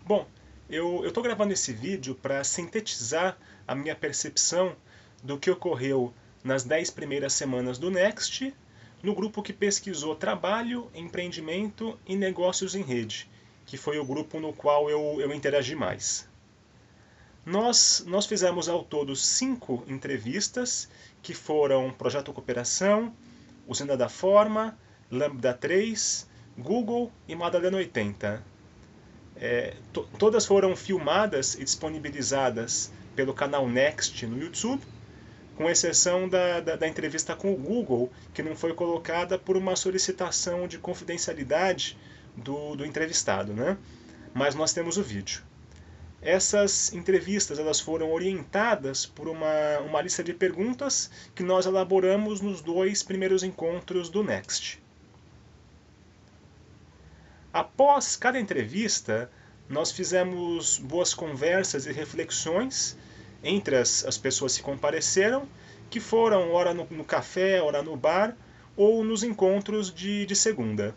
Bom, eu estou gravando esse vídeo para sintetizar a minha percepção do que ocorreu nas 10 primeiras semanas do Next, no grupo que pesquisou trabalho, empreendimento e negócios em rede, que foi o grupo no qual eu interagi mais. Nós fizemos ao todo 5 entrevistas, que foram Projeto Cooperação, Usina da Forma, Lambda 3, Google e Madalena 80. Todas foram filmadas e disponibilizadas pelo canal Next no YouTube, com exceção da entrevista com o Google, que não foi colocada por uma solicitação de confidencialidade do entrevistado, né? Mas nós temos o vídeo. Essas entrevistas elas foram orientadas por uma lista de perguntas que nós elaboramos nos 2 primeiros encontros do Next. Após cada entrevista, nós fizemos boas conversas e reflexões entre as pessoas que compareceram, que foram ora no café, ora no bar, ou nos encontros de segunda.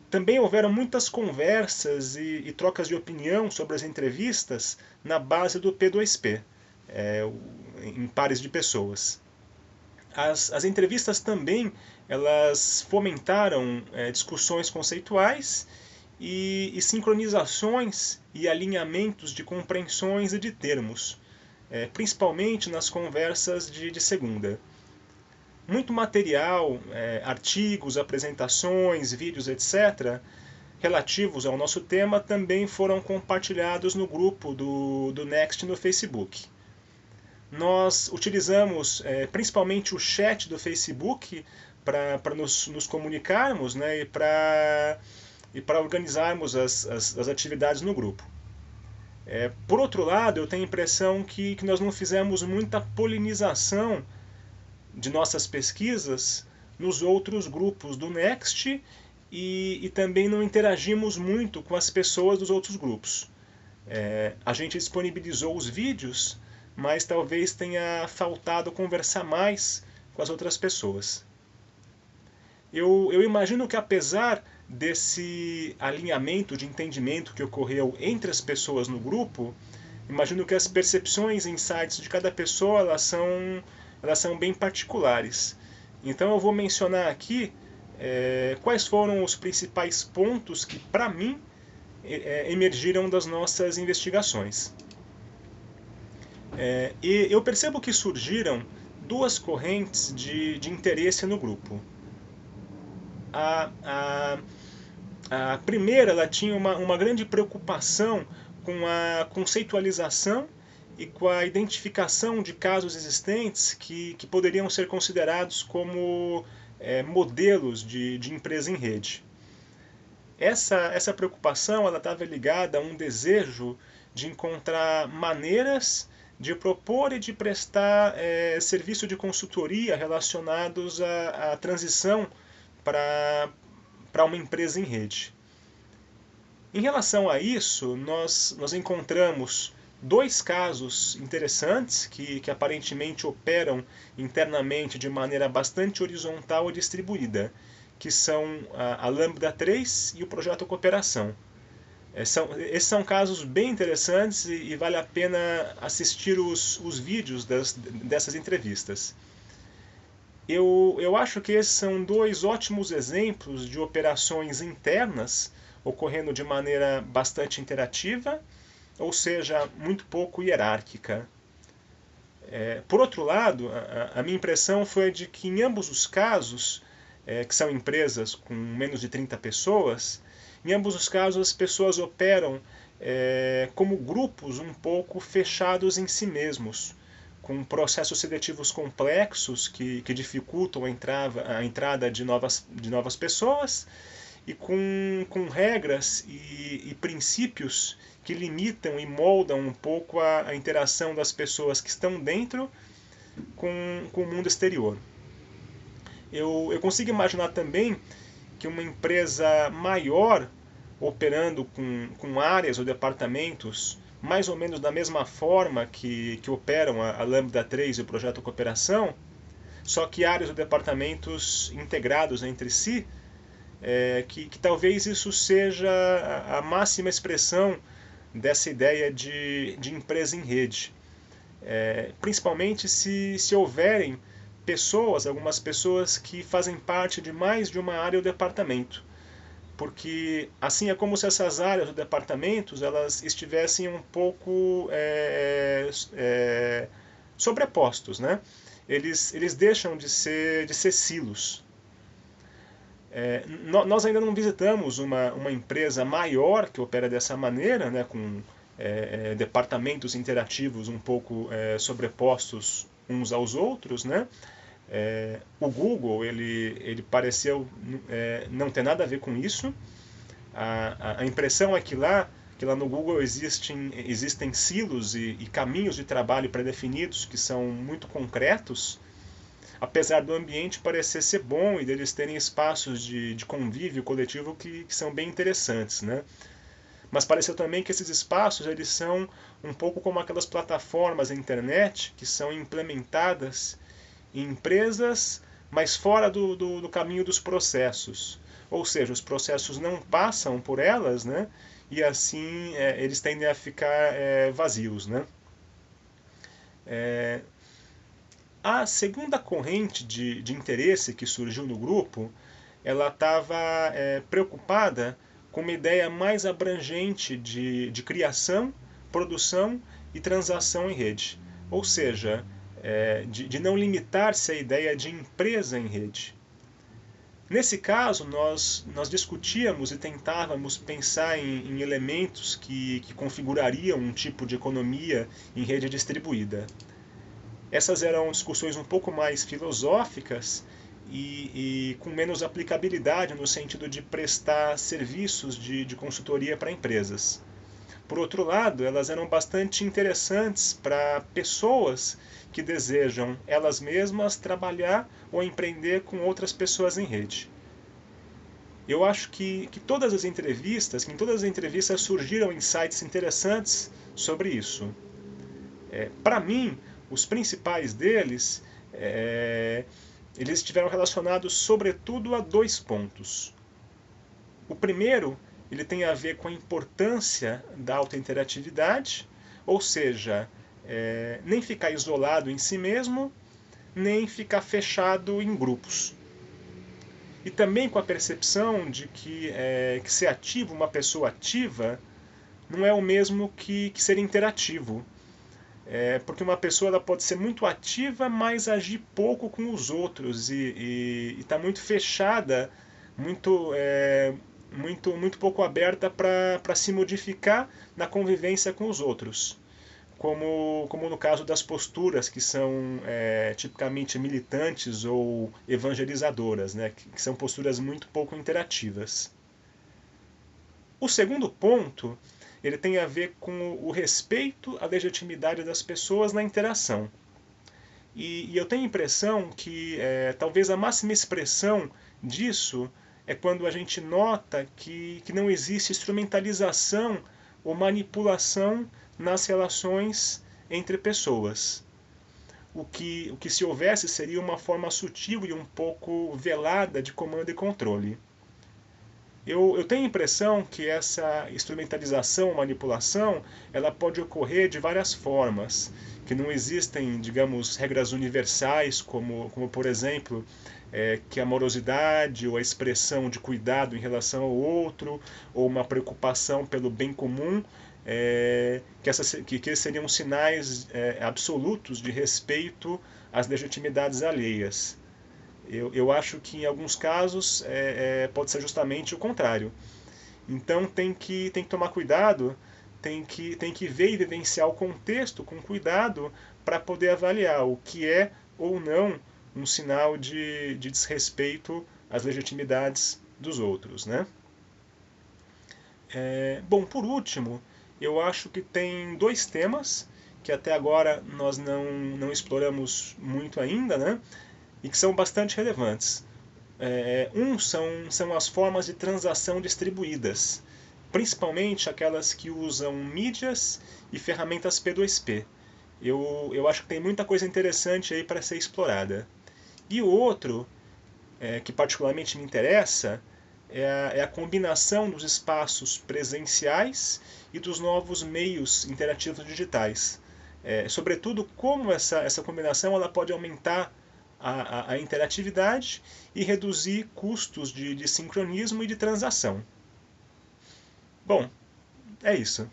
Também houveram muitas conversas e trocas de opinião sobre as entrevistas na base do P2P, em pares de pessoas. As entrevistas também elas fomentaram discussões conceituais e sincronizações e alinhamentos de compreensões e de termos, principalmente nas conversas de segunda. Muito material, artigos, apresentações, vídeos, etc., relativos ao nosso tema também foram compartilhados no grupo do Next no Facebook. Nós utilizamos principalmente o chat do Facebook para nos comunicarmos, né, e para organizarmos as atividades no grupo. Por outro lado, eu tenho a impressão que nós não fizemos muita polinização de nossas pesquisas nos outros grupos do Next e também não interagimos muito com as pessoas dos outros grupos. A gente disponibilizou os vídeos, mas talvez tenha faltado conversar mais com as outras pessoas. Eu imagino que apesar desse alinhamento de entendimento que ocorreu entre as pessoas no grupo, imagino que as percepções e insights de cada pessoa elas são bem particulares. Então eu vou mencionar aqui quais foram os principais pontos que, para mim, emergiram das nossas investigações. E eu percebo que surgiram 2 correntes de interesse no grupo. A primeira ela tinha uma grande preocupação com a conceitualização e com a identificação de casos existentes que poderiam ser considerados como modelos de empresa em rede. Essa preocupação ela estava ligada a um desejo de encontrar maneiras de propor e de prestar serviço de consultoria relacionados à transição para uma empresa em rede. Em relação a isso, nós encontramos 2 casos interessantes que aparentemente operam internamente de maneira bastante horizontal e distribuída, que são a Lambda 3 e o Projeto Cooperação. Esses são casos bem interessantes e vale a pena assistir os vídeos dessas entrevistas. Eu acho que esses são 2 ótimos exemplos de operações internas ocorrendo de maneira bastante interativa, ou seja, muito pouco hierárquica. Por outro lado, a minha impressão foi de que em ambos os casos, que são empresas com menos de 30 pessoas, em ambos os casos as pessoas operam como grupos um pouco fechados em si mesmos, com processos seletivos complexos que dificultam a entrada de novas pessoas e com regras e princípios que limitam e moldam um pouco a interação das pessoas que estão dentro com o mundo exterior. Eu consigo imaginar também que uma empresa maior, operando com áreas ou departamentos mais ou menos da mesma forma que operam a Lambda 3 e o Projeto Cooperação, só que áreas ou departamentos integrados entre si, que talvez isso seja a máxima expressão dessa ideia de empresa em rede. Principalmente se houverem algumas pessoas que fazem parte de mais de uma área do departamento. Porque assim é como se essas áreas do departamento elas estivessem um pouco sobrepostos, né? Eles deixam de ser silos. Nós ainda não visitamos uma empresa maior que opera dessa maneira, né, com departamentos interativos um pouco sobrepostos uns aos outros, né? O Google ele pareceu não ter nada a ver com isso. A impressão é que lá no Google existem silos e caminhos de trabalho pré-definidos que são muito concretos, apesar do ambiente parecer ser bom e deles terem espaços de convívio coletivo que são bem interessantes, né? Mas pareceu também que esses espaços eles são um pouco como aquelas plataformas na internet que são implementadas em empresas, mas fora do caminho dos processos. Ou seja, os processos não passam por elas, né? E assim eles tendem a ficar vazios, né? A segunda corrente de interesse que surgiu no grupo, ela estava preocupada com uma ideia mais abrangente de criação, produção e transação em rede. Ou seja, de não limitar-se à ideia de empresa em rede. Nesse caso, nós discutíamos e tentávamos pensar em elementos que configurariam um tipo de economia em rede distribuída. Essas eram discussões um pouco mais filosóficas e com menos aplicabilidade no sentido de prestar serviços de consultoria para empresas. Por outro lado, elas eram bastante interessantes para pessoas que desejam elas mesmas trabalhar ou empreender com outras pessoas em rede. Eu acho que em todas as entrevistas surgiram insights interessantes sobre isso. Para mim, os principais deles, eles estiveram relacionados sobretudo a 2 pontos. O primeiro, ele tem a ver com a importância da alta interatividade, ou seja, nem ficar isolado em si mesmo, nem ficar fechado em grupos. E também com a percepção de que ser ativo, uma pessoa ativa, não é o mesmo que ser interativo. Porque uma pessoa ela pode ser muito ativa, mas agir pouco com os outros e está muito fechada, muito pouco aberta para se modificar na convivência com os outros. Como no caso das posturas que são tipicamente militantes ou evangelizadoras, né, que são posturas muito pouco interativas. O segundo ponto, ele tem a ver com o respeito à legitimidade das pessoas na interação. E eu tenho a impressão que talvez a máxima expressão disso é quando a gente nota que não existe instrumentalização ou manipulação nas relações entre pessoas. O que se houvesse seria uma forma sutil e um pouco velada de comando e controle. Eu tenho a impressão que essa instrumentalização, manipulação, ela pode ocorrer de várias formas, que não existem, digamos, regras universais, como por exemplo, que a amorosidade ou a expressão de cuidado em relação ao outro, ou uma preocupação pelo bem comum, que seriam sinais absolutos de respeito às legitimidades alheias. Eu acho que em alguns casos pode ser justamente o contrário. Então tem que tomar cuidado, tem que ver e vivenciar o contexto com cuidado para poder avaliar o que é ou não um sinal de desrespeito às legitimidades dos outros, né? Bom, por último, eu acho que tem 2 temas que até agora nós não exploramos muito ainda, né? E que são bastante relevantes. São as formas de transação distribuídas, principalmente aquelas que usam mídias e ferramentas P2P. Eu acho que tem muita coisa interessante aí para ser explorada. E o outro, que particularmente me interessa, é a combinação dos espaços presenciais e dos novos meios interativos digitais. Sobretudo, como essa combinação ela pode aumentar a interatividade e reduzir custos de sincronismo e de transação. Bom, é isso.